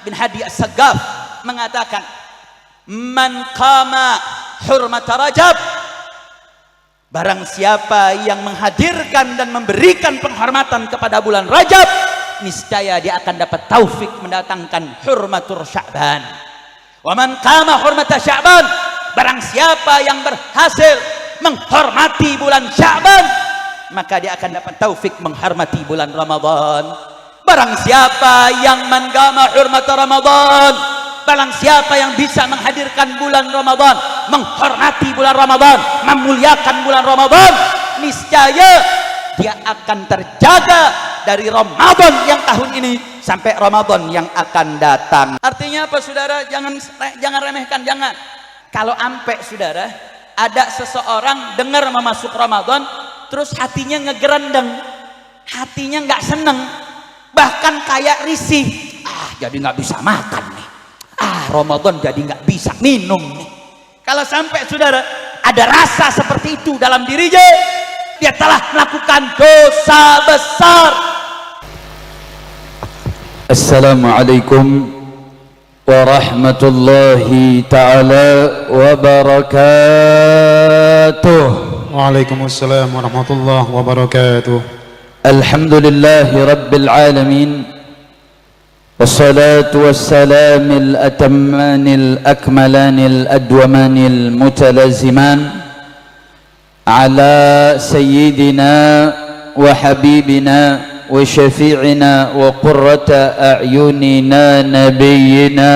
bin Hadi As-Saggaf mengatakan, man qama hurmat Rajab, barang siapa yang menghadirkan dan memberikan penghormatan kepada bulan Rajab, niscaya dia akan dapat taufik mendatangkan hurmatur Sya'ban. Wa man qama hurmata Sya'ban, barang siapa yang berhasil menghormati bulan Sya'ban, maka dia akan dapat taufik menghormati bulan Ramadan. Barang siapa yang man qama hurmata Ramadan, barang siapa yang bisa menghadirkan bulan Ramadan, menghormati bulan Ramadan, memuliakan bulan Ramadan, niscaya dia akan terjaga dari Ramadan yang tahun ini sampai Ramadan yang akan datang. Artinya apa saudara? Jangan remehkan, jangan. Kalau ampe saudara ada seseorang dengar memasuk Ramadan terus hatinya ngegerendeng, hatinya nggak seneng, bahkan kayak risih, jadi nggak bisa makan nih, Ramadan jadi nggak bisa minum nih. Kalau sampai saudara ada rasa seperti itu dalam dirinya, dia telah melakukan dosa besar. Assalamualaikum warahmatullahi ta'ala wabarakatuh. Waalaikumsalam warahmatullahi wabarakatuh. Alhamdulillahi rabbil alamin, wassalatu wassalamil atammanil akmalanil adwamanil mutalaziman ala sayyidina wa habibina wa syafi'ina wa qurrata a'yunina nabiyyina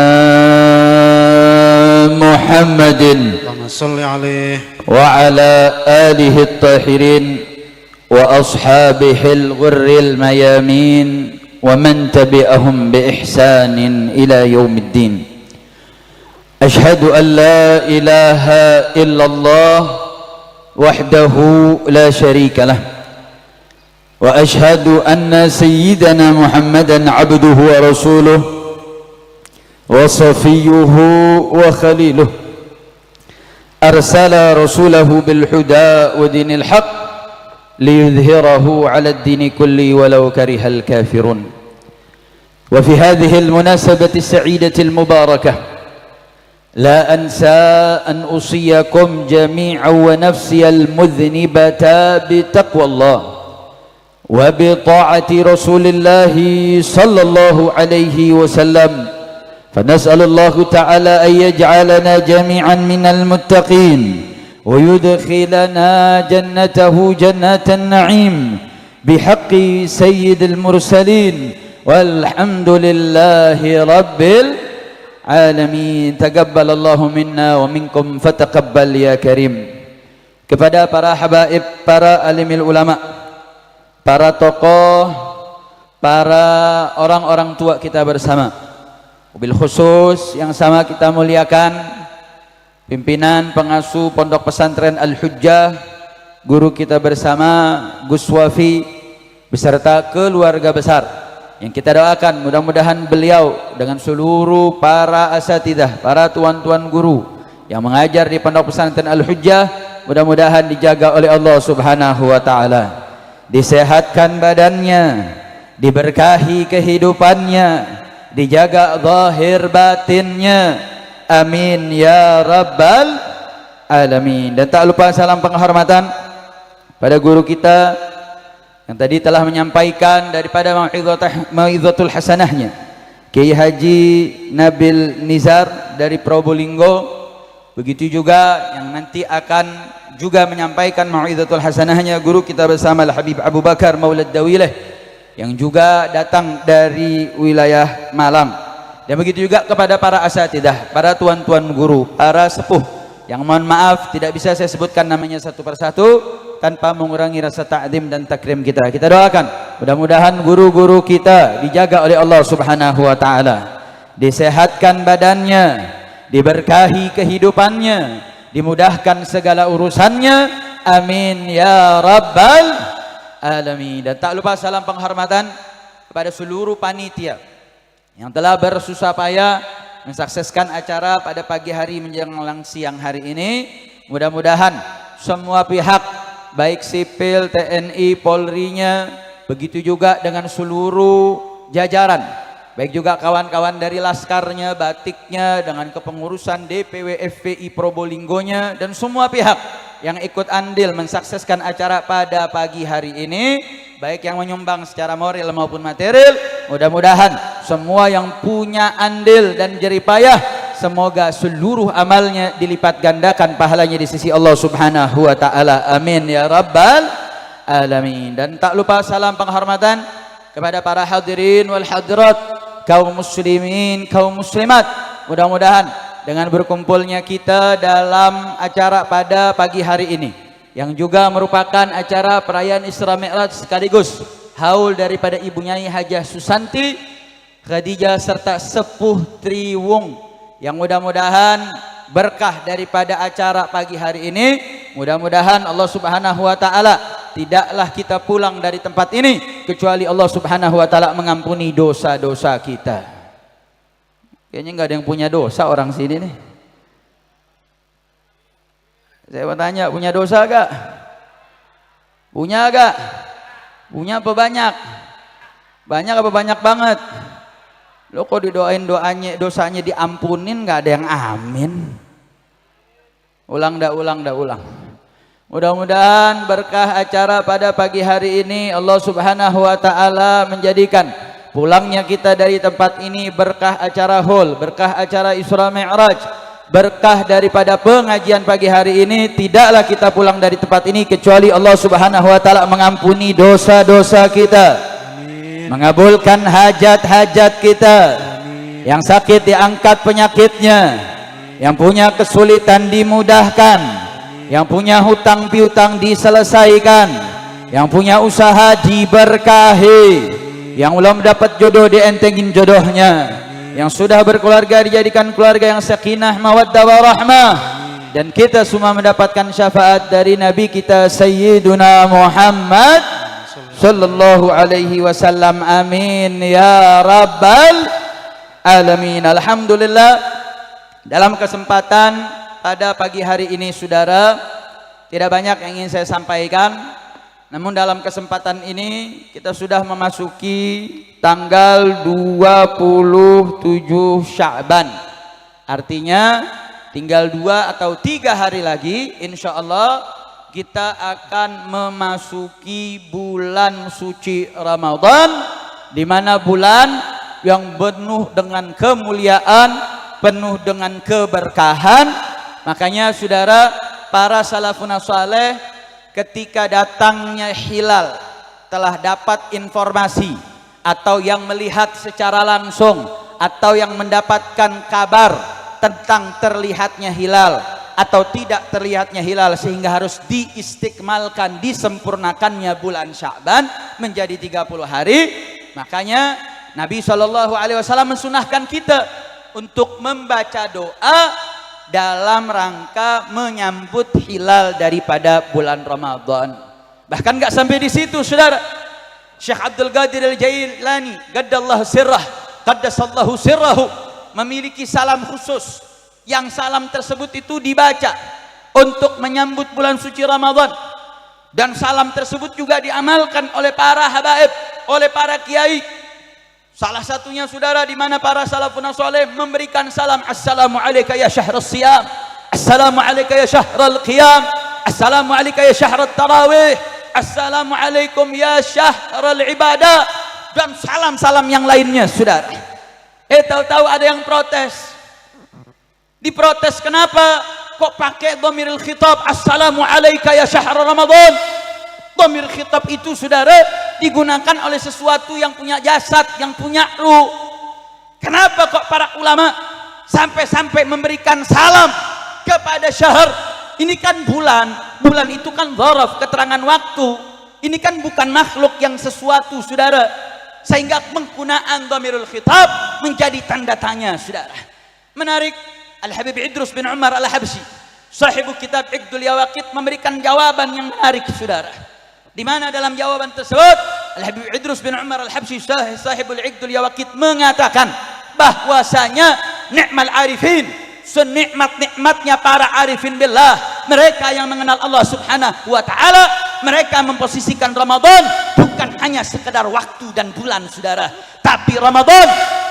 Muhammadin Allahumma salli alaihi wa ala alihi at-tahirin wa ashabihi al-ghurril mayamin wa man tabi'ahum bi ihsanin ila yaumiddin. Ashhadu an la ilaha illallah wahdahu la syarika lah wa ashhadu anna sayyidana Muhammadan abduhu wa rasuluh wa safiyuhu wa khaliluh arsala rasulahu bil huda wa dinil haq liyudhhirahu ala ad-din kulli walau karihal kafirun. Wa fi hadhihi al-munasabati as-sa'idati al-mubarakah la ansa an usiyakum jami'an wa nafsi al-mudhnibata bi taqwallah wa bi ta'ati Rasulillah sallallahu alaihi wasallam. فنسأل الله تعالى أن يجعلنا جميعا من المتقين ويدخلنا جنته جنات النعيم بحق سيد المرسلين والحمد لله رب العالمين. تقبل الله منا ومنكم فتقبل يا كريم. Kepada para habaib, para alimil ulama, para tokoh, para orang-orang tua kita bersama, mobil khusus yang sama kita muliakan pimpinan pengasuh Pondok Pesantren Al-Hujjah, guru kita bersama Gus Wafi beserta keluarga besar yang kita doakan mudah-mudahan beliau dengan seluruh para asatidzah, para tuan-tuan guru yang mengajar di Pondok Pesantren Al-Hujjah, mudah-mudahan dijaga oleh Allah Subhanahu wa taala, disehatkan badannya, diberkahi kehidupannya, dijaga zahir batinnya, amin ya rabbal alamin. Dan tak lupa salam penghormatan pada guru kita yang tadi telah menyampaikan daripada mau'izatul hasanahnya, Kiai Haji Nabil Nizar dari Probolinggo. Begitu juga yang nanti akan juga menyampaikan mau'izatul hasanahnya guru kita bersama Al-Habib Abu Bakar Maulad Dawileh yang juga datang dari wilayah Malang. Dan begitu juga kepada para asatidzah, para tuan-tuan guru, para sepuh yang mohon maaf tidak bisa saya sebutkan namanya satu persatu tanpa mengurangi rasa ta'zim dan takrim kita. Kita doakan mudah-mudahan guru-guru kita dijaga oleh Allah Subhanahu wa taala, disehatkan badannya, diberkahi kehidupannya, dimudahkan segala urusannya, amin ya rabbal alamin. Dan tak lupa salam penghormatan kepada seluruh panitia yang telah bersusah payah mensukseskan acara pada pagi hari menjelang siang hari ini. Mudah-mudahan semua pihak baik sipil, TNI, Polri-nya, begitu juga dengan seluruh jajaran baik juga kawan-kawan dari laskarnya, batiknya, dengan kepengurusan DPW FPI Probolinggonya, dan semua pihak yang ikut andil mensukseskan acara pada pagi hari ini, baik yang menyumbang secara moral maupun material. Mudah-mudahan semua yang punya andil dan jeripayah, semoga seluruh amalnya dilipat gandakan pahalanya di sisi Allah Subhanahu wa taala. Amin ya rabbal alamin. Dan tak lupa salam penghormatan kepada para hadirin wal hadirat, kaum muslimin, kaum muslimat. Mudah-mudahan dengan berkumpulnya kita dalam acara pada pagi hari ini, yang juga merupakan acara perayaan Isra Mi'raj sekaligus haul daripada Ibu Nyai Hajah Susanti Khadijah serta Sepuh Triwung, yang mudah-mudahan berkah daripada acara pagi hari ini, mudah-mudahan Allah Subhanahu wa taala tidaklah kita pulang dari tempat ini kecuali Allah Subhanahu wa taala mengampuni dosa-dosa kita. Kayaknya nggak ada yang punya dosa orang sini nih. Saya mau tanya, punya dosa gak? Punya gak? Punya apa banyak? Banyak apa banyak banget? Lo kok didoain dosanya diampunin, nggak ada yang amin. Ulang. Mudah-mudahan berkah acara pada pagi hari ini Allah Subhanahu wa taala menjadikan pulangnya kita dari tempat ini berkah acara haul, berkah acara Isra Mi'raj, berkah daripada pengajian pagi hari ini. Tidaklah kita pulang dari tempat ini kecuali Allah Subhanahu wa taala mengampuni dosa-dosa kita, mengabulkan hajat-hajat kita. Yang sakit diangkat penyakitnya, yang punya kesulitan dimudahkan, yang punya hutang piutang diselesaikan, yang punya usaha diberkahi, yang belum dapat jodoh dientengin jodohnya, yang sudah berkeluarga dijadikan keluarga yang sakinah mawaddah warahmah, dan kita semua mendapatkan syafaat dari Nabi kita Sayyiduna Muhammad sallallahu alaihi wasallam. Amin ya rabbal alamin. Alhamdulillah, dalam kesempatan pada pagi hari ini saudara, tidak banyak yang ingin saya sampaikan, namun dalam kesempatan ini kita sudah memasuki tanggal 27 Sya'ban. Artinya tinggal 2 atau 3 hari lagi insya Allah kita akan memasuki bulan suci Ramadan, di mana bulan yang penuh dengan kemuliaan, penuh dengan keberkahan. Makanya saudara, para salafun saleh ketika datangnya hilal telah dapat informasi, atau yang melihat secara langsung, atau yang mendapatkan kabar tentang terlihatnya hilal atau tidak terlihatnya hilal, sehingga harus diistiqmalkan, disempurnakannya bulan Sya'ban menjadi 30 hari. Makanya Nabi SAW mensunahkan kita untuk membaca doa dalam rangka menyambut hilal daripada bulan Ramadan. Bahkan nggak sampai di situ saudara, Syekh Abdul Qadir Al-Jailani qaddallahu sirrah, qaddasallahu sirrahu, memiliki salam khusus, yang salam tersebut itu dibaca untuk menyambut bulan suci Ramadan, dan salam tersebut juga diamalkan oleh para habaib, oleh para kiai. Salah satunya saudara, di mana para salafun saleh memberikan salam, assalamu alayka ya syahrul siyam, assalamu alayka ya syahrul qiyam, assalamu alayka ya syahrul tarawih, assalamu alaikum ya syahrul ibadah, dan salam-salam yang lainnya saudara. Tahu-tahu ada yang protes. Diprotes, kenapa kok pakai dhamirul khitab assalamu alayka ya syahrul ramadan? Dhamir khitab itu saudara digunakan oleh sesuatu yang punya jasad, yang punya ruh. Kenapa kok para ulama sampai-sampai memberikan salam kepada syahr? Ini kan bulan itu kan dzaraf, keterangan waktu. Ini kan bukan makhluk yang sesuatu saudara, sehingga penggunaan dhamirul khitab menjadi tanda tanya saudara. Menarik, Al-Habib Idrus bin Umar Al-Habsyi, sahibu kitab Iqdul Yawaqit, memberikan jawaban yang menarik saudara, di mana dalam jawaban tersebut Al-Habib Idrus bin Umar Al-Habsyi, sahibul Iqdul Yawaqit, mengatakan bahwasanya ni'mal arifin, senikmat-nikmatnya para arifin billah, mereka yang mengenal Allah Subhanahu wa taala, mereka memposisikan Ramadan bukan hanya sekedar waktu dan bulan saudara, tapi Ramadan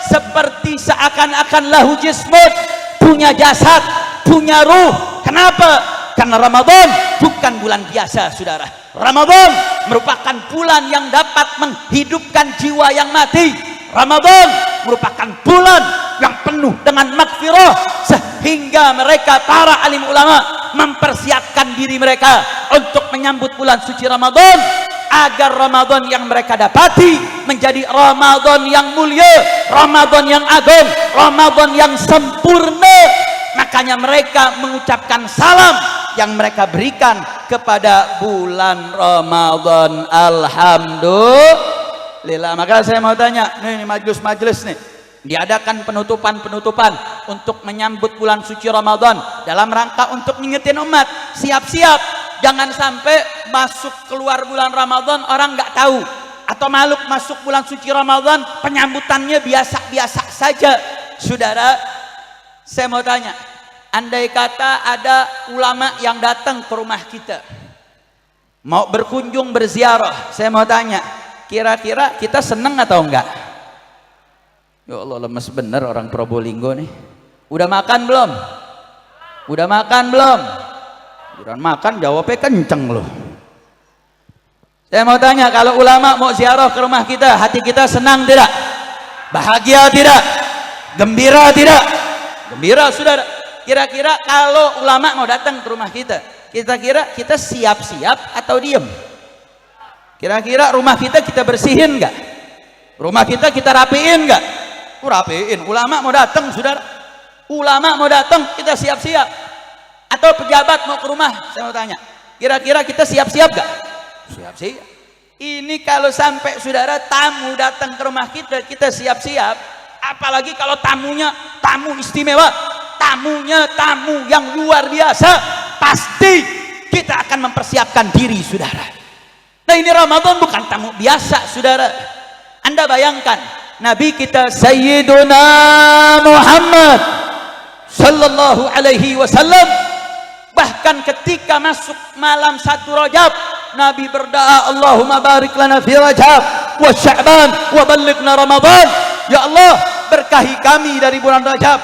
seperti seakan-akan lahu jismun, punya jasad, punya ruh. Kenapa? Karena Ramadan bukan bulan biasa, saudara. Ramadan merupakan bulan yang dapat menghidupkan jiwa yang mati. Ramadan merupakan bulan yang penuh dengan magfirah, sehingga mereka para alim ulama mempersiapkan diri mereka untuk menyambut bulan suci Ramadan, agar Ramadan yang mereka dapati menjadi Ramadan yang mulia, Ramadan yang agung, Ramadan yang sempurna. Makanya mereka mengucapkan salam yang mereka berikan kepada bulan Ramadan. Alhamdulillah. Maka saya mau tanya, nih majelis-majelis nih, diadakan penutupan untuk menyambut bulan suci Ramadan dalam rangka untuk ngingetin umat, siap-siap, jangan sampai masuk keluar bulan Ramadan orang nggak tahu, atau makhluk masuk bulan suci Ramadan penyambutannya biasa-biasa saja. Saudara, saya mau tanya, andai kata ada ulama yang datang ke rumah kita mau berkunjung berziarah, saya mau tanya, kira-kira kita seneng atau enggak? Ya Allah, lemes bener orang Probolinggo nih. Udah makan belum? Udah makan belum? Udah makan, jawabnya kenceng loh. Saya mau tanya, kalau ulama mau ziarah ke rumah kita, hati kita senang tidak? Bahagia tidak? Gembira tidak? Gembira, saudara. Kira-kira kalau ulama mau datang ke rumah kita, kira-kira kita siap-siap atau diem? Kira-kira rumah kita bersihin nggak? Rumah kita rapiin nggak? Rapiin. Ulama mau datang, saudara. Ulama mau datang, kita siap-siap. Atau pejabat mau ke rumah, saya mau tanya, kira-kira kita siap-siap nggak? Siap-siap. Ini kalau sampai saudara tamu datang ke rumah kita siap-siap. Apalagi kalau tamunya tamu istimewa, tamunya tamu yang luar biasa, pasti kita akan mempersiapkan diri, saudara. Nah, ini Ramadan bukan tamu biasa, saudara. Anda bayangkan, Nabi kita Sayyiduna Muhammad sallallahu alaihi wasallam, bahkan ketika masuk malam 1 Rajab, Nabi berdoa, Allahumma barik lana fi Rajab wa Sya'ban wa ballighna Ramadan. Ya Allah, berkahi kami dari bulan Rajab,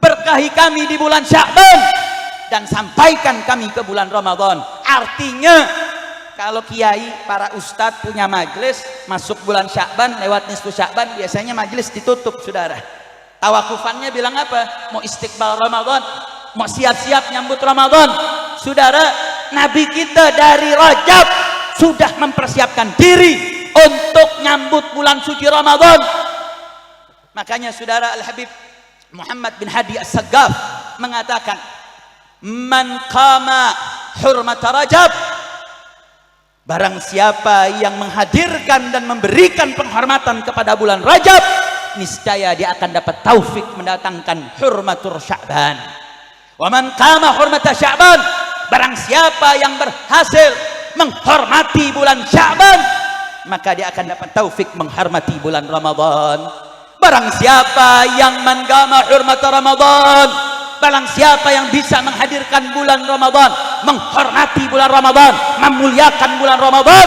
berkahi kami di bulan Sya'ban, dan sampaikan kami ke bulan Ramadan. Artinya, kalau kiai, para ustadz punya majelis masuk bulan Sya'ban, lewat nisfu Sya'ban, biasanya majelis ditutup, saudara. Tawakufannya bilang apa? Mau istiqbal Ramadan, mau siap-siap nyambut Ramadan. Saudara, Nabi kita dari Rajab sudah mempersiapkan diri untuk nyambut bulan suci Ramadan. Makanya saudara, Al-Habib Muhammad bin Hadi As-Saggaf mengatakan, man qama hurmat Rajab, barang siapa yang menghadirkan dan memberikan penghormatan kepada bulan Rajab, niscaya dia akan dapat taufik mendatangkan hurmatur Sya'ban. Wa man qama hurmata Sya'ban, barang siapa yang berhasil menghormati bulan Sya'ban, maka dia akan dapat taufik menghormati bulan Ramadan. Barang siapa yang menggama hurmata Ramadan, barang siapa yang bisa menghadirkan bulan Ramadan, menghormati bulan Ramadan, memuliakan bulan Ramadan,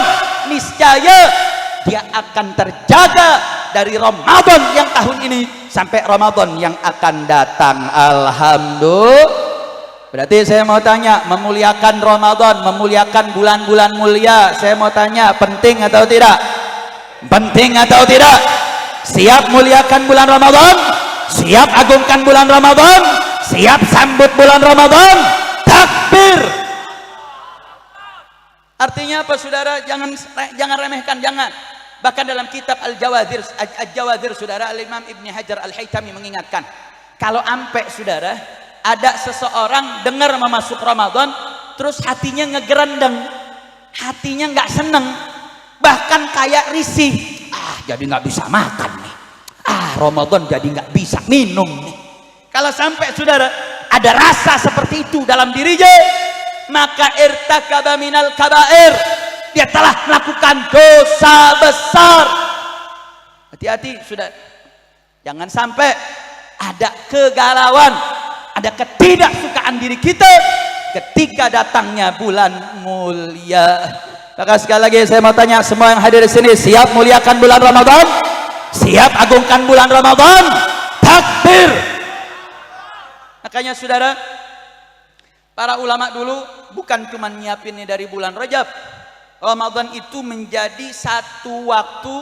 niscaya dia akan terjaga dari Ramadan yang tahun ini sampai Ramadan yang akan datang. Alhamdulillah. Berarti saya mau tanya, memuliakan Ramadan, memuliakan bulan-bulan mulia, saya mau tanya, penting atau tidak? Penting atau tidak? Siap muliakan bulan Ramadan? Siap agungkan bulan Ramadan? Siap sambut bulan Ramadan? Takbir. Artinya apa, saudara? Jangan remehkan, jangan. Bahkan dalam kitab Al-Jawadhir, saudara, Al-Imam Ibni Hajar Al-Haytami mengingatkan, kalau ampe, saudara, ada seseorang dengar memasuk Ramadan, terus hatinya ngegerendeng, hatinya nggak seneng, bahkan kayak risih, jadi nggak bisa makan nih, Ramadan jadi nggak bisa minum nih. Kalau sampai saudara ada rasa seperti itu dalam dirinya, maka irtakaba minal kabair, dia telah melakukan dosa besar. Hati-hati, saudara, jangan sampai ada kegalauan, ada ketidaksukaan diri kita ketika datangnya bulan mulia. Maka sekali lagi saya mau tanya, semua yang hadir di sini siap muliakan bulan Ramadan? Siap agungkan bulan Ramadan? Takbir. Makanya saudara, para ulama dulu bukan cuma nyiapinnya dari bulan Rajab. Ramadan itu menjadi satu waktu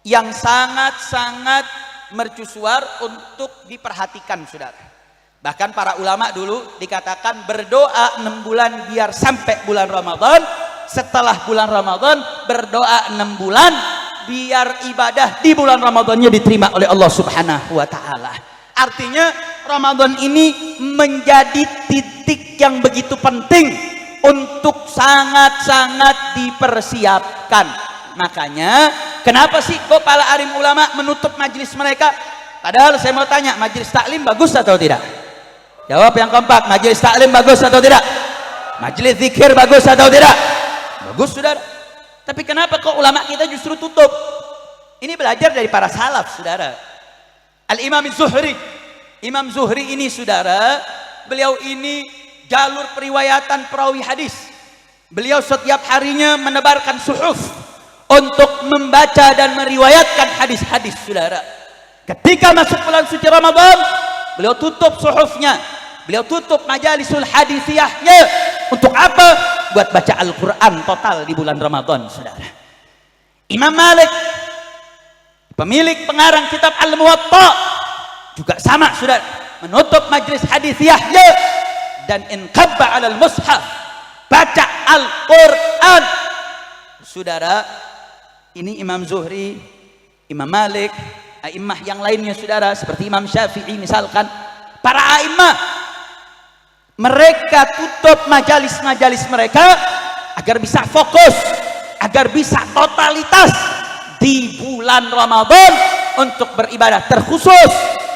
yang sangat-sangat mercusuar untuk diperhatikan saudara. Bahkan para ulama dulu dikatakan berdoa 6 bulan biar sampai bulan Ramadan. Setelah bulan Ramadan berdoa 6 bulan biar ibadah di bulan Ramadannya diterima oleh Allah Subhanahu wa taala. Artinya Ramadan ini menjadi titik yang begitu penting untuk sangat-sangat dipersiapkan. Makanya kenapa sih kok para alim ulama menutup majelis mereka? Padahal saya mau tanya, majelis taklim bagus atau tidak? Jawab yang kompak, majelis taklim bagus atau tidak? Majelis zikir bagus atau tidak? Bagus saudara. Tapi kenapa kok ulama kita justru tutup? Ini belajar dari para salaf saudara. Al-Imam Zuhri, Imam Zuhri ini saudara, beliau ini jalur periwayatan perawi hadis. Beliau setiap harinya menebarkan suhuf untuk membaca dan meriwayatkan hadis-hadis saudara. Ketika masuk bulan suci Ramadan, beliau tutup suhufnya, beliau tutup majalisul hadisiyahnya. Untuk apa? Buat baca Al-Quran total di bulan Ramadan saudara. Imam Malik, pemilik pengarang kitab Al-Muwatta, juga sama saudara, menutup majlis hadisiyahnya dan inqabba 'alal mushaf, baca Al-Quran saudara. Ini Imam Zuhri, Imam Malik, a'immah yang lainnya saudara, seperti Imam Syafi'i misalkan. Para a'immah mereka tutup majalis-majalis mereka agar bisa fokus, agar bisa totalitas di bulan Ramadan untuk beribadah terkhusus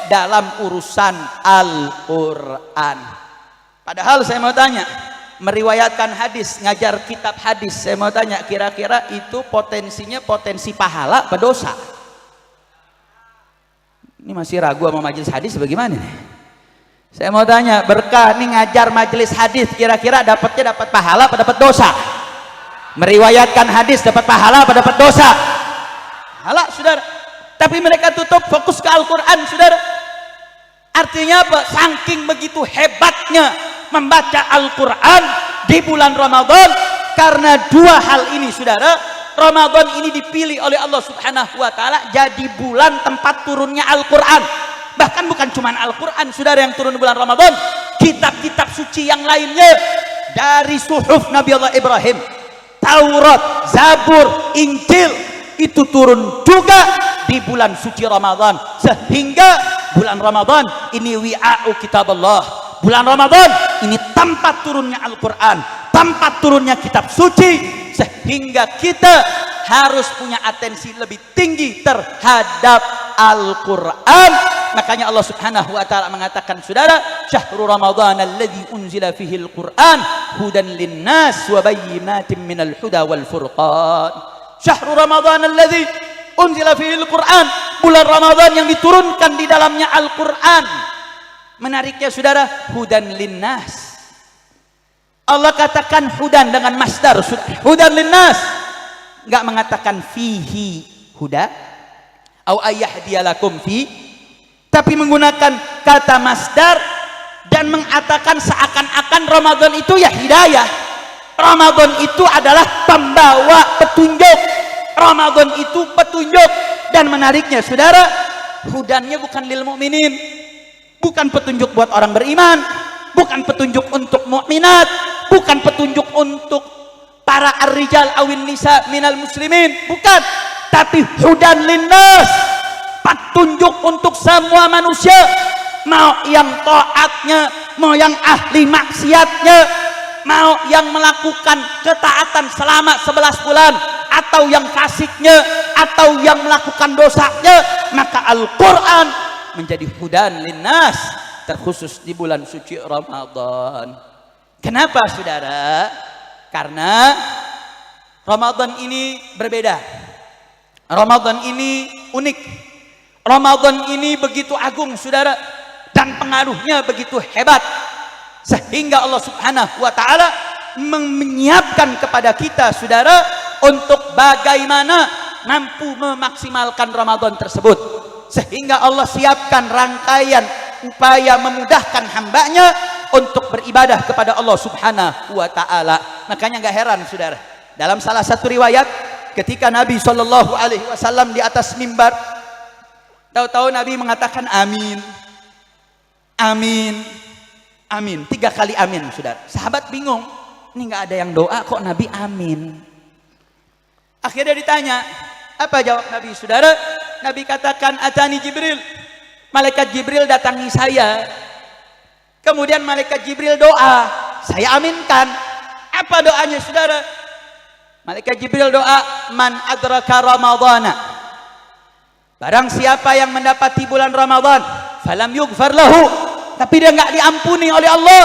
dalam urusan Al-Quran. Padahal saya mau tanya, meriwayatkan hadis, ngajar kitab hadis, saya mau tanya, kira-kira itu potensinya potensi pahala apa dosa? Ini masih ragu sama majelis hadis bagaimana nih? Saya mau tanya, berkah nih ngajar majelis hadis, kira-kira dapatnya dapat pahala apa dapat dosa? Meriwayatkan hadis dapat pahala apa dapat dosa? Pahala saudara. Tapi mereka tutup fokus ke Al-Quran saudara. Artinya apa? Saking begitu hebatnya membaca Al-Quran di bulan Ramadan. Karena dua hal ini saudara, Ramadan ini dipilih oleh Allah Subhanahu wa taala jadi bulan tempat turunnya Al-Quran. Bahkan bukan cuma Al-Quran saudara yang turun di bulan Ramadan, kitab-kitab suci yang lainnya, dari suhuf Nabi Allah Ibrahim, Taurat, Zabur, Injil, itu turun juga di bulan suci Ramadan. Sehingga bulan Ramadan ini wi'a'u kitab Allah, bulan Ramadan ini tempat turunnya Al-Quran, tempat turunnya kitab suci. Sehingga kita harus punya atensi lebih tinggi terhadap Al-Quran. Makanya Allah Subhanahu wa taala mengatakan saudara, syahrul ramadhan alladzi unzila fihi al-Qur'an hudan linnas wa bayyinatin minal huda wal furqan. Syahrul ramadhan alladzi unzila fihi al-Qur'an, bulan Ramadan yang diturunkan di dalamnya Al-Qur'an. Menariknya saudara, hudan linnas. Allah katakan hudan dengan masdar saudara. Hudan linnas. Enggak mengatakan fihi huda au ayyahdiyalakum fi, tapi menggunakan kata masdar dan mengatakan seakan-akan Ramadan itu ya hidayah. Ramadan itu adalah pembawa petunjuk. Ramadan itu petunjuk. Dan menariknya saudara, hudannya bukan lil mukminin, bukan petunjuk buat orang beriman, bukan petunjuk untuk mukminat, bukan petunjuk untuk para ar-rijal awin nisa minal muslimin, bukan. Tapi hudan linnas, petunjuk untuk semua manusia, mau yang taatnya, mau yang ahli maksiatnya, mau yang melakukan ketaatan selama 11 bulan, atau yang fasiknya, atau yang melakukan dosanya, maka Al-Quran menjadi hudan linnas, terkhusus di bulan suci Ramadan. Kenapa saudara? Karena Ramadan ini berbeda, Ramadan ini unik, Ramadan ini begitu agung saudara, dan pengaruhnya begitu hebat, sehingga Allah Subhanahu wa taala menyiapkan kepada kita saudara untuk bagaimana mampu memaksimalkan Ramadan tersebut, sehingga Allah siapkan rangkaian upaya memudahkan hambanya untuk beribadah kepada Allah subhanahu wa ta'ala. Makanya gak heran saudara, dalam salah satu riwayat ketika Nabi SAW di atas mimbar, tahu-tahu Nabi mengatakan amin, amin, amin, 3 kali amin saudara. Sahabat bingung, ini gak ada yang doa kok Nabi amin. Akhirnya ditanya, apa jawab Nabi saudara? Nabi katakan, atani Jibril, malaikat Jibril datangi saya, kemudian malaikat Jibril doa, saya aminkan. Apa doanya saudara? Malaikat Jibril doa, man adraka ramadhana, barang siapa yang mendapati bulan Ramadan, falam yughfar lahu, tapi dia enggak diampuni oleh Allah,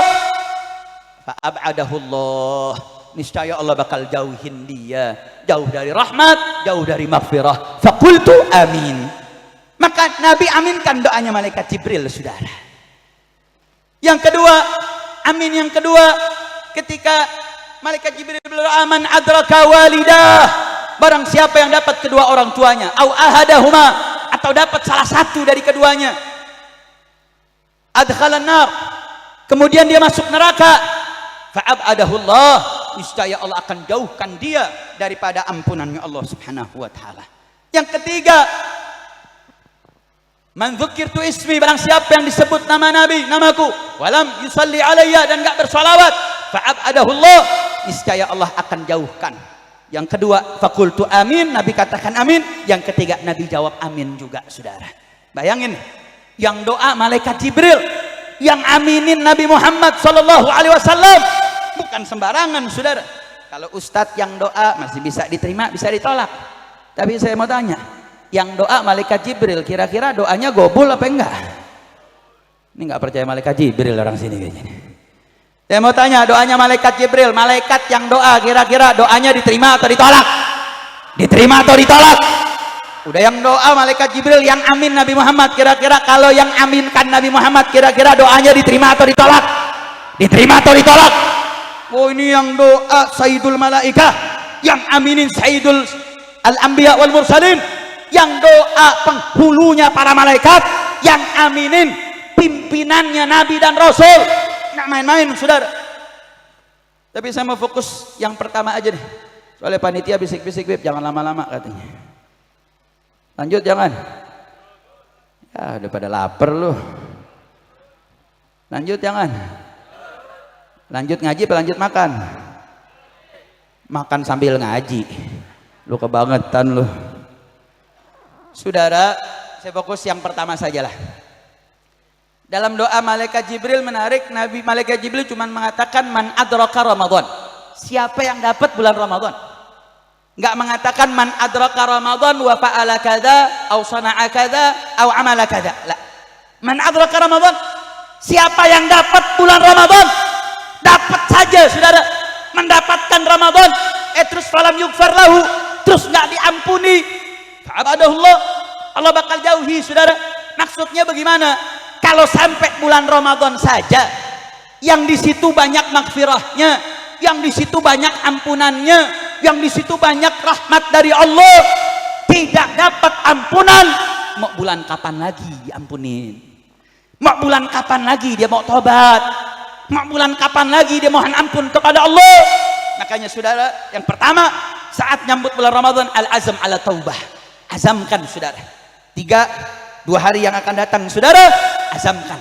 fa ab'adahu Allah, niscaya Allah bakal jauhin dia, jauh dari rahmat, jauh dari maghfirah. Faqultu amin. Maka Nabi aminkan doanya malaikat Jibril saudara. Yang kedua, amin yang kedua, ketika malaikat Jibril berdoa, man adraka walidah, barang siapa yang dapat kedua orang tuanya, au ahadahuma, atau dapat salah satu dari keduanya, adkhalan nar, kemudian dia masuk neraka, fa'abadahu Allah, niscaya Allah akan jauhkan dia daripada ampunannya Allah subhanahu wa ta'ala. Yang ketiga, man dzukirtu ismi, barang siapa yang disebut nama Nabi, namaku, walam yusalli alayya, dan enggak bersolawat, fa'abadahu Allah, niscaya Allah akan jauhkan. Yang kedua, faqultu amin, Nabi katakan amin. Yang ketiga, Nabi jawab amin juga saudara. Bayangin, yang doa malaikat Jibril, yang aminin Nabi Muhammad sallallahu alaihi wasallam, bukan sembarangan saudara. Kalau ustadz yang doa masih bisa diterima, bisa ditolak. Tapi saya mau tanya, yang doa malaikat Jibril, kira-kira doanya gobul apa enggak? Ini enggak percaya malaikat Jibril orang sini kayaknya. Saya mau tanya, doanya malaikat Jibril, malaikat yang doa, kira-kira doanya diterima atau ditolak? Diterima atau ditolak? Udah yang doa malaikat Jibril, yang amin Nabi Muhammad, kira-kira kalau yang aminkan Nabi Muhammad, kira-kira doanya diterima atau ditolak? Diterima atau ditolak? Oh, ini yang doa Sayyidul Malaikah, yang aminin Sayyidul Al-Anbiya wal Mursalin, yang doa penghulunya para malaikat, yang aminin pimpinannya Nabi dan Rasul. Nggak main-main saudara. Tapi saya mau fokus yang pertama aja nih, soalnya panitia bisik-bisik, Bib, jangan lama-lama katanya. Lanjut jangan, ya udah pada lapar lu. Lanjut jangan, lanjut ngaji apa lanjut makan? Makan sambil ngaji, lu kebangetan lu saudara. Saya fokus yang pertama sajalah. Dalam doa malaikat Jibril menarik, Nabi malaikat Jibril cuma mengatakan man adraka Ramadan, siapa yang dapat bulan Ramadan. Enggak mengatakan man adraka Ramadan wa fa'ala kadza au sana'a kadza au amala kadza. La. Man adraka Ramadan, siapa yang dapat bulan Ramadan, dapat saja saudara, mendapatkan Ramadan, terus falam yughfar lahu, terus enggak diampuni, fa'abadahullah, Allah bakal jauhi saudara. Maksudnya bagaimana? Kalau sampai bulan Ramadan saja, yang di situ banyak maghfirahnya, yang di situ banyak ampunannya, yang di situ banyak rahmat dari Allah, tidak dapat ampunan, mau bulan kapan lagi diampunin? Mau bulan kapan lagi dia mau tobat? Mau bulan kapan lagi dia mohon ampun kepada Allah? Makanya saudara, yang pertama saat nyambut bulan Ramadan, al-azam ala taubah, azamkan saudara. 2 hari yang akan datang saudara, azamkan,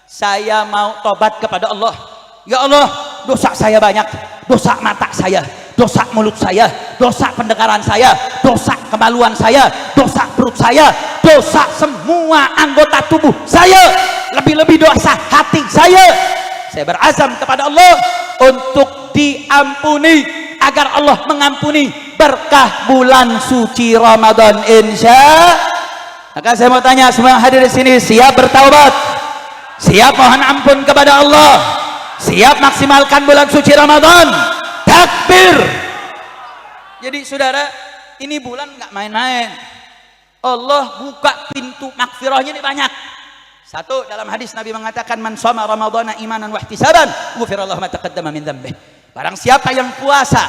saya mau tobat kepada Allah. Ya Allah, dosa saya banyak, dosa mata saya, dosa mulut saya, dosa pendengaran saya, dosa kemaluan saya, dosa perut saya, dosa semua anggota tubuh saya, lebih-lebih dosa hati saya. Saya berazam kepada Allah untuk diampuni, agar Allah mengampuni berkah bulan suci Ramadan insya. Maka saya mau tanya semua yang hadir di sini, siap bertaubat, siap mohon ampun kepada Allah, siap maksimalkan bulan suci Ramadan? Takbir. Jadi saudara, ini bulan nggak main-main. Allah buka pintu maghfirahnya ini banyak. Satu, dalam hadis Nabi mengatakan, man shoma ramadhana imanan wa ihtisaban ghufirallahu ma taqaddama min dzambih. Barang siapa yang puasa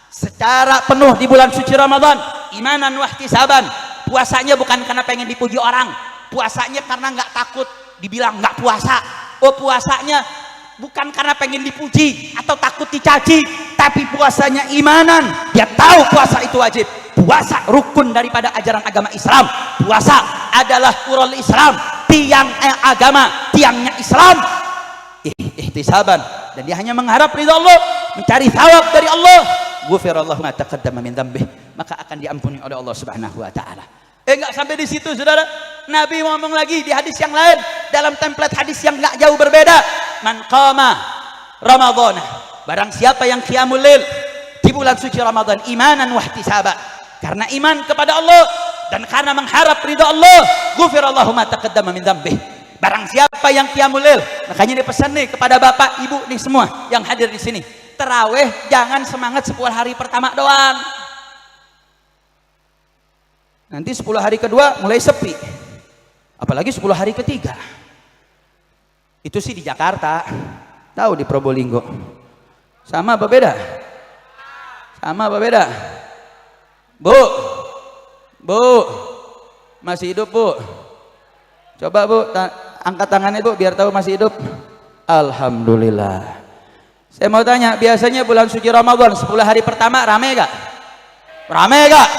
secara penuh di bulan suci Ramadan imanan wahtisaban. Puasanya bukan karena pengen dipuji orang, puasanya karena nggak takut dibilang nggak puasa. Oh, puasanya bukan karena pengen dipuji atau takut dicaci, tapi puasanya imanan. Dia tahu puasa itu wajib. Puasa rukun daripada ajaran agama Islam. Puasa adalah urul Islam, tiang agama, tiangnya Islam. Ihtisaban, dan dia hanya mengharap ridha Allah, mencari thawab dari Allah. Ghufirallahu ma taqaddama min dzambih, maka akan diampuni oleh Allah Subhanahu wa taala. Enggak sampai di situ, Saudara. Nabi ngomong lagi di hadis yang lain, dalam template hadis yang enggak jauh berbeda. Man qama Ramadan, barang siapa yang qiyamul lail di bulan suci Ramadan imanan wahtisaba, karena iman kepada Allah dan karena mengharap ridha Allah, ghufirallahu ma taqaddama min dzambih. Barang siapa yang qiyamul lail, makanya dipesan nih kepada bapak ibu nih semua yang hadir di sini, tarawih jangan semangat 10 hari pertama doang. Nanti 10 hari kedua mulai sepi, apalagi 10 hari ketiga. Itu sih di Jakarta, tahu di Probolinggo. Sama apa beda? Sama apa beda? Bu, masih hidup Bu? Coba Bu, angkat tangannya Bu, biar tahu masih hidup. Alhamdulillah. Saya mau tanya, biasanya bulan suci Ramadan 10 hari pertama rame gak? Rame gak?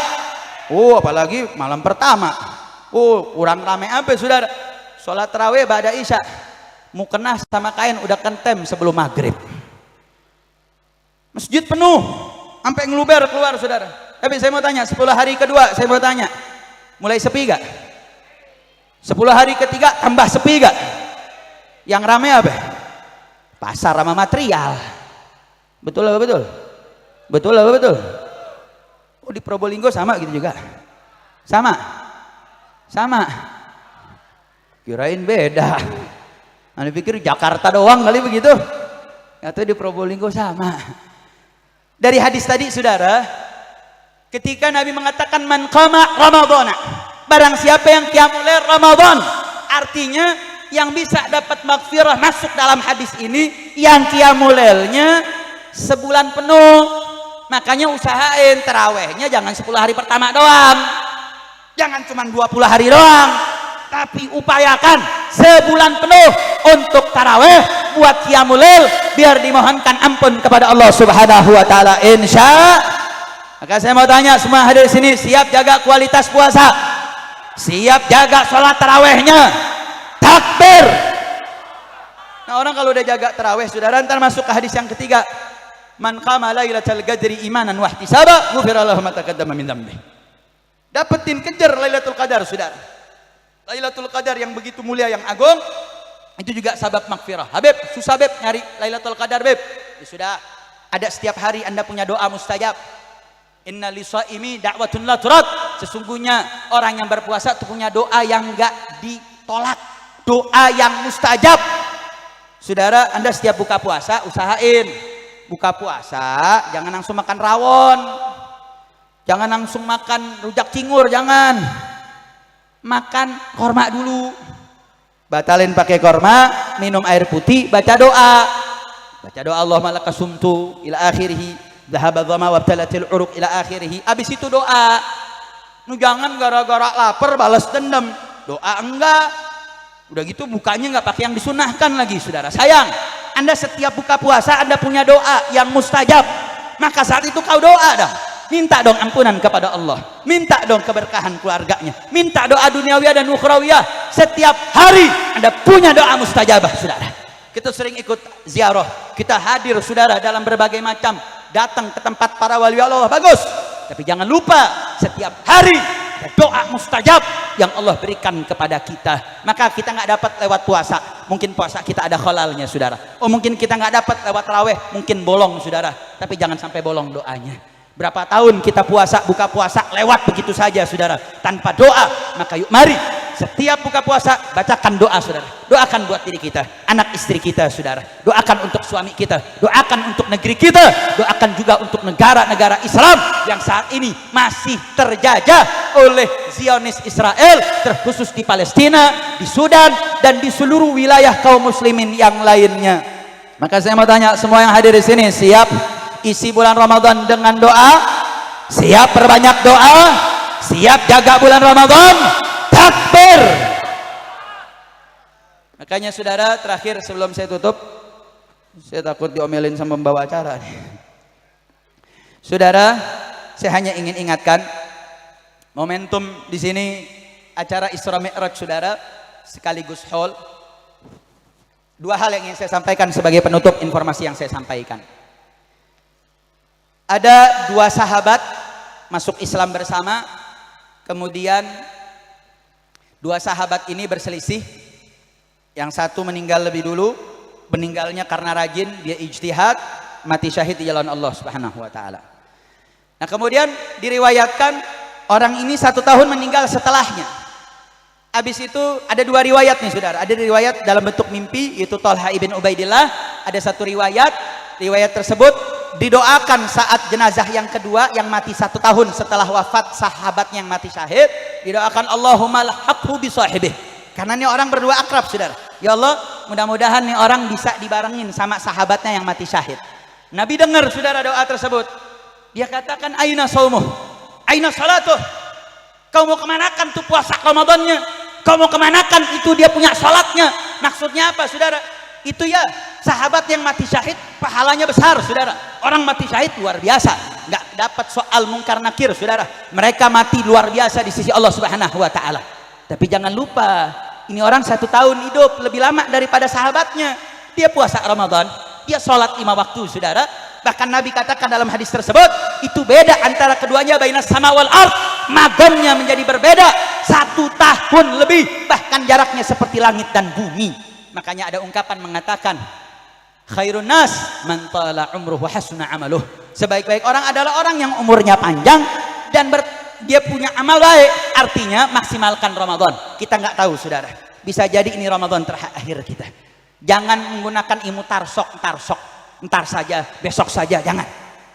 Apalagi malam pertama. Kurang rame apa Saudara? Sholat tarawih ba'da isya, mukena sama kain udah kentem sebelum maghrib. Masjid penuh sampai ngeluber keluar Saudara. Tapi saya mau tanya, 10 hari kedua saya mau tanya, mulai sepi gak? 10 hari ketiga tambah sepi gak? Yang rame apa? Pasar sama material. Betul apa betul? Betul apa betul? Di Probolinggo sama gitu juga? Sama? Kirain beda. Anda pikir Jakarta doang kali begitu? Atau di Probolinggo sama? Dari hadis tadi Saudara, ketika Nabi mengatakan man qama Ramadhana, barang siapa yang qiyamul lail Ramadan, artinya yang bisa dapat maghfirah masuk dalam hadis ini yang qiyamul lailnya sebulan penuh. Makanya usahain tarawehnya jangan 10 hari pertama doang, jangan cuma 20 hari doang, tapi upayakan sebulan penuh untuk taraweh buat qiyamul lail, biar dimohonkan ampun kepada Allah Subhanahu wa taala insya. Maka saya mau tanya semua hadir di sini, siap jaga kualitas puasa? Siap jaga sholat tarawehnya? Takbir. Nah, orang kalau udah jaga taraweh Saudara, ntar masuk ke hadis yang ketiga, man qama lailatal qadri imanan wahtisaba ghufira lahu ma taqaddama min dzambi. Dapetin, kejar Lailatul Qadar Saudara. Lailatul Qadar yang begitu mulia, yang agung, itu juga sabab maghfirah. Habib, susah Beb nyari Lailatul Qadar Beb. Ya sudah, ada setiap hari Anda punya doa mustajab. Inna lisaimi da'watun la turad. Sesungguhnya orang yang berpuasa itu punya doa yang enggak ditolak, doa yang mustajab. Saudara, Anda setiap buka puasa usahain buka puasa jangan langsung makan rawon, jangan langsung makan rujak cingur, jangan. Makan korma dulu, batalin pakai korma, minum air putih, baca doa Allahumma laka sumtu ila akhirih, dhahaba dhama wabtalatil uruq ila akhirih. Abis itu doa. Nu jangan gara-gara lapar balas dendam, doa enggak. Udah gitu bukanya enggak pakai yang disunahkan lagi Saudara. Sayang, Anda setiap buka puasa Anda punya doa yang mustajab, maka saat itu kau doa dah, minta dong ampunan kepada Allah, minta dong keberkahan keluarganya, minta doa duniawiyah dan ukhrawiyah. Setiap hari Anda punya doa mustajabah Saudara. Kita sering ikut ziarah, kita hadir Saudara dalam berbagai macam, datang ke tempat para wali Allah, bagus, tapi jangan lupa setiap hari ada doa mustajab yang Allah berikan kepada kita. Maka kita nggak dapat lewat puasa, mungkin puasa kita ada khalalnya Saudara. Mungkin kita nggak dapat lewat raweh, mungkin bolong Saudara, tapi jangan sampai bolong doanya. Berapa tahun kita puasa, buka puasa lewat begitu saja Saudara, tanpa doa. Maka yuk mari setiap buka puasa bacakan doa Saudara. Doakan buat diri kita, anak istri kita Saudara, doakan untuk suami kita, doakan untuk negeri kita, doakan juga untuk negara-negara Islam yang saat ini masih terjajah oleh Zionis Israel, terkhusus di Palestina, di Sudan, dan di seluruh wilayah kaum muslimin yang lainnya. Maka saya mau tanya semua yang hadir di sini, siap isi bulan Ramadan dengan doa? siap perbanyak doa, siap jaga bulan Ramadan. Takbir. Makanya saudara, terakhir sebelum saya tutup, saya takut diomelin sama pembawa acara nih. Saudara, saya hanya ingin ingatkan momentum di sini acara Isra Mi'raj saudara, sekaligus haul. Dua hal yang ingin saya sampaikan sebagai penutup informasi yang saya sampaikan. Ada dua sahabat masuk Islam bersama, kemudian dua sahabat ini berselisih. Yang satu meninggal lebih dulu, meninggalnya karena rajin, dia ijtihad, mati syahid di jalan Allah Subhanahu wa taala. Nah, kemudian diriwayatkan orang ini 1 tahun meninggal setelahnya. Habis itu ada dua riwayat nih saudara. Ada riwayat dalam bentuk mimpi, yaitu Thalha ibn Ubaidillah. Ada satu riwayat tersebut didoakan saat jenazah yang kedua yang mati 1 tahun setelah wafat sahabatnya yang mati syahid, didoakan Allahumma lahaqhu bi sahibih. Karena ini orang berdua akrab saudara. Ya Allah, mudah-mudahan nih orang bisa dibarengin sama sahabatnya yang mati syahid. Nabi dengar saudara doa tersebut. Dia katakan, aina saumuh, aina salatuh. Kau mau kemanakan tuh puasa Ramadannya? Kau mau kemanakan itu dia punya salatnya? Maksudnya apa saudara? Itu ya sahabat yang mati syahid pahalanya besar saudara. Orang mati syahid luar biasa, nggak dapat soal mungkar nakir saudara. Mereka mati luar biasa di sisi Allah Subhanahu wa taala. Tapi jangan lupa, ini orang 1 tahun hidup lebih lama daripada sahabatnya. Dia puasa Ramadan, dia sholat 5 waktu saudara. Bahkan Nabi katakan dalam hadis tersebut, itu beda antara keduanya, bainas sama wal ard, magamnya menjadi berbeda 1 tahun lebih, bahkan jaraknya seperti langit dan bumi. Makanya ada ungkapan mengatakan, khairun nas man tala umruhu hasuna amaluh. Sebaik-baik orang adalah orang yang umurnya panjang dan dia punya amal baik. Artinya maksimalkan Ramadan. Kita nggak tahu saudara, bisa jadi ini Ramadan terakhir kita. Jangan menggunakan ilmu tarsok, entar saja, besok saja, jangan.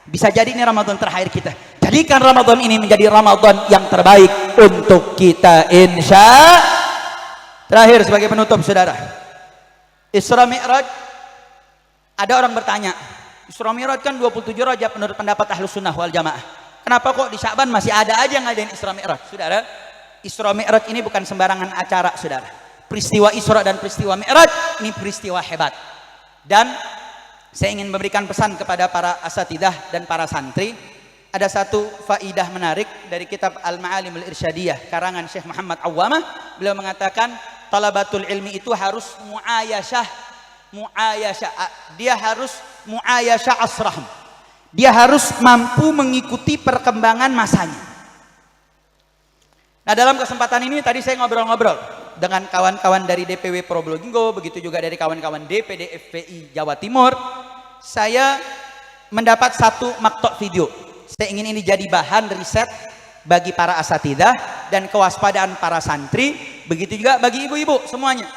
Bisa jadi ini Ramadan terakhir kita. Jadikan Ramadan ini menjadi Ramadan yang terbaik untuk kita insya. Terakhir sebagai penutup saudara, Isra Mi'raj. Ada orang bertanya, Isra Mi'raj kan 27 Rajab menurut pendapat Ahlus Sunnah wal Jamaah. Kenapa kok di Sya'ban masih ada aja ngadain Isra Mi'raj? Saudara, Isra Mi'raj ini bukan sembarangan acara saudara. Peristiwa Isra dan peristiwa Mi'raj ini peristiwa hebat. Dan saya ingin memberikan pesan kepada para asatidah dan para santri. Ada satu faidah menarik dari kitab Al-Ma'alimul Irsyadiyah karangan Syekh Muhammad Awwamah. Beliau mengatakan talabatul ilmi itu harus muayasyah. Dia harus muayasyah asrahum. Dia harus mampu mengikuti perkembangan masanya. Nah, dalam kesempatan ini tadi saya ngobrol-ngobrol dengan kawan-kawan dari DPW Probolinggo, begitu juga dari kawan-kawan DPD FPI Jawa Timur. Saya mendapat satu maktok video. Saya ingin ini jadi bahan riset bagi para asatidah dan kewaspadaan para santri, begitu juga bagi ibu-ibu semuanya.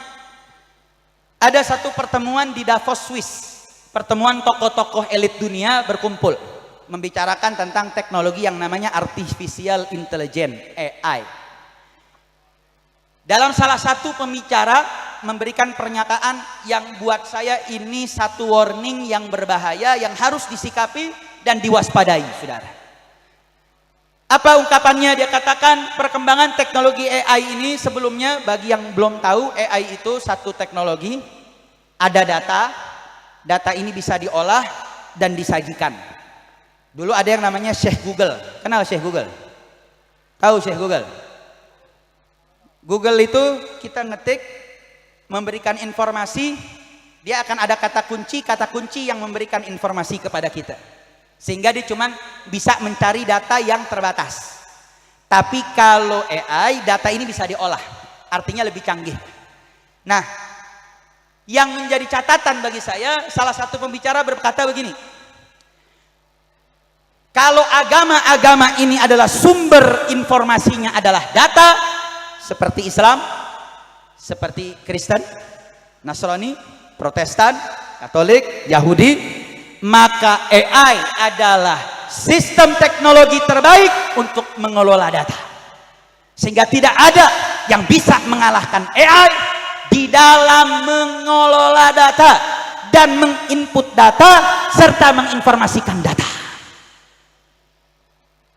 Ada satu pertemuan di Davos, Swiss. Pertemuan tokoh-tokoh elit dunia berkumpul membicarakan tentang teknologi yang namanya artificial intelligence, AI. Dalam salah satu pembicara memberikan pernyataan yang buat saya ini satu warning yang berbahaya yang harus disikapi dan diwaspadai saudara. Apa ungkapannya? Dia katakan perkembangan teknologi AI ini sebelumnya, bagi yang belum tahu, AI itu satu teknologi, ada data ini bisa diolah dan disajikan. Dulu ada yang namanya Syekh Google. Kenal Syekh Google? Tahu Syekh Google? Google itu kita ngetik, memberikan informasi, dia akan ada kata kunci yang memberikan informasi kepada kita. Sehingga dia cuma bisa mencari data yang terbatas. Tapi kalau AI, data ini bisa diolah. Artinya lebih canggih. Nah, yang menjadi catatan bagi saya, salah satu pembicara berkata begini. Kalau agama-agama ini adalah sumber informasinya adalah data, seperti Islam, seperti Kristen, Nasrani, Protestan, Katolik, Yahudi, maka AI adalah sistem teknologi terbaik untuk mengelola data. Sehingga tidak ada yang bisa mengalahkan AI di dalam mengelola data dan menginput data serta menginformasikan data.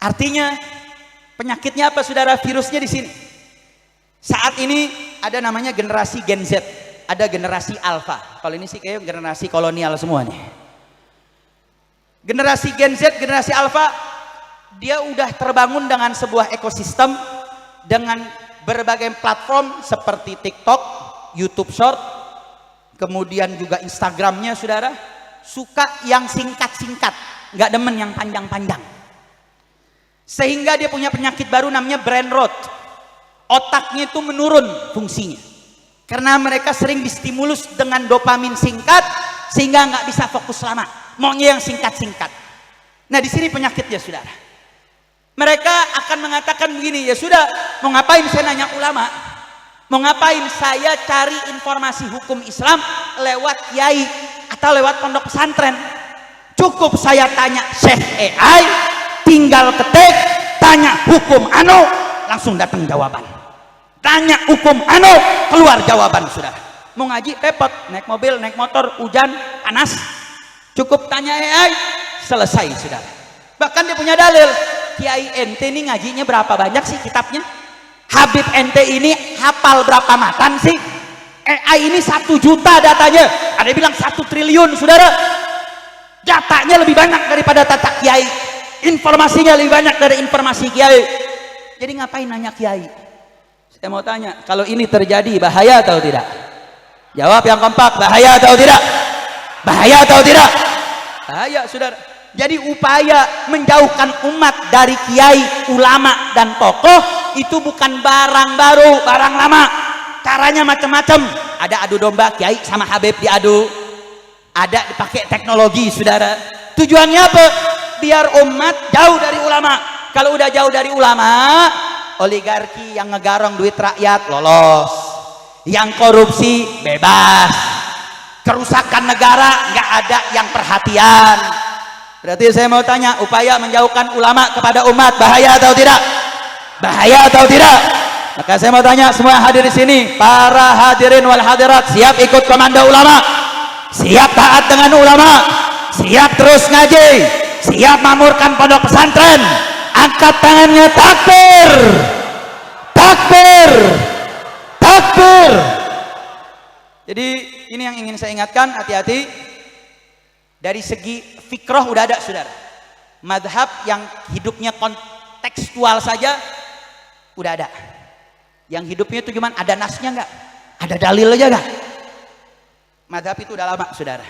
Artinya penyakitnya apa saudara? Virusnya di sini. Saat ini ada namanya generasi Gen Z, ada generasi Alpha. Kalau ini sih kayak generasi kolonial semua nih. Generasi Gen Z, generasi Alpha, dia udah terbangun dengan sebuah ekosistem dengan berbagai platform seperti TikTok, YouTube Short, kemudian juga Instagramnya saudara, suka yang singkat-singkat, nggak demen yang panjang-panjang. Sehingga dia punya penyakit baru namanya brain rot. Otaknya itu menurun fungsinya. Karena mereka sering distimulus dengan dopamin singkat sehingga nggak bisa fokus lama. Maunya yang singkat-singkat. Nah di sini penyakitnya saudara. Mereka akan mengatakan begini, ya sudah, mau ngapain saya nanya ulama? Mau ngapain saya cari informasi hukum Islam lewat kiai atau lewat pondok pesantren? Cukup saya tanya Syekh AI, tinggal ketik, tanya hukum anu, langsung datang jawaban. Tanya hukum anu, keluar jawaban saudara. Mau ngaji repot, naik mobil, naik motor, hujan, panas, cukup tanya AI, selesai saudara. Bahkan dia punya dalil, kiai ente ini ngajinya berapa banyak sih kitabnya? Habib ente ini hafal berapa matan sih? AI ini 1 juta datanya, ada yang bilang 1 triliun saudara. Datanya lebih banyak daripada data kiai, informasinya lebih banyak dari informasi kiai. Jadi ngapain nanya kiai? Saya mau tanya, kalau ini terjadi bahaya atau tidak? Jawab yang kompak, bahaya atau tidak? Bahaya atau tidak? Bahaya saudara. Jadi upaya menjauhkan umat dari kiai, ulama dan tokoh itu bukan barang baru, barang lama. Caranya macam-macam. Ada adu domba kiai sama habib diadu. Ada dipakai teknologi saudara. Tujuannya apa? Biar umat jauh dari ulama. Kalau udah jauh dari ulama, oligarki yang ngegarong duit rakyat lolos, yang korupsi bebas, kerusakan negara nggak ada yang perhatian. Berarti saya mau tanya, upaya menjauhkan ulama kepada umat bahaya atau tidak? Bahaya atau tidak? Maka saya mau tanya semua hadir di sini, para hadirin wal hadirat, siap ikut komando ulama? Siap taat dengan ulama? Siap terus ngaji? Siap mamurkan pondok pesantren? Angkat tangannya, takbir! Takbir! Takbir! Jadi ini yang ingin saya ingatkan, hati-hati. Dari segi fikroh udah ada saudara. Madhab yang hidupnya kontekstual saja udah ada. Yang hidupnya itu cuman ada nasnya nggak? Ada dalil aja nggak? Madhab itu udah lama saudara.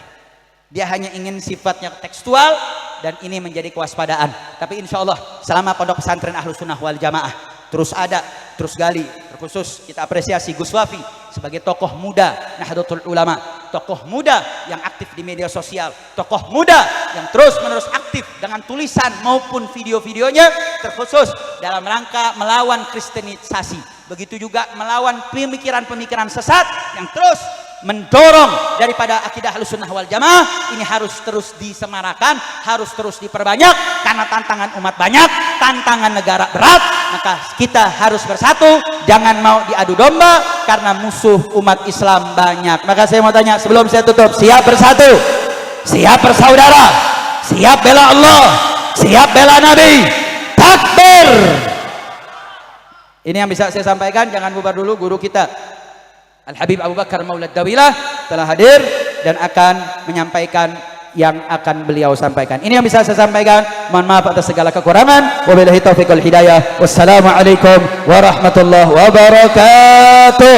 Dia hanya ingin sifatnya tekstual dan ini menjadi kewaspadaan. Tapi insya Allah selama pondok pesantren Ahlus Sunnah wal Jamaah terus ada, terus gali. Terkhusus kita apresiasi Gus Wafi sebagai tokoh muda Nahdlatul Ulama, tokoh muda yang aktif di media sosial, tokoh muda yang terus menerus aktif dengan tulisan maupun video-videonya, terkhusus dalam rangka melawan kristenisasi. Begitu juga melawan pemikiran-pemikiran sesat yang terus mendorong daripada akidah Ahlussunnah wal Jamaah. Ini harus terus disemarakan, harus terus diperbanyak karena tantangan umat banyak, tantangan negara berat. Maka kita harus bersatu, jangan mau diadu domba karena musuh umat Islam banyak. Maka saya mau tanya sebelum saya tutup, siap bersatu, siap bersaudara, siap bela Allah, siap bela Nabi, takbir. Ini yang bisa saya sampaikan. Jangan bubar dulu. Guru kita Al-Habib Abu Bakar Maulad Dawilah telah hadir dan akan menyampaikan yang akan beliau sampaikan. Ini yang bisa saya sampaikan. Mohon maaf atas segala kekurangan. Wabillahi taufiq wal hidayah. Wassalamualaikum warahmatullahi wabarakatuh.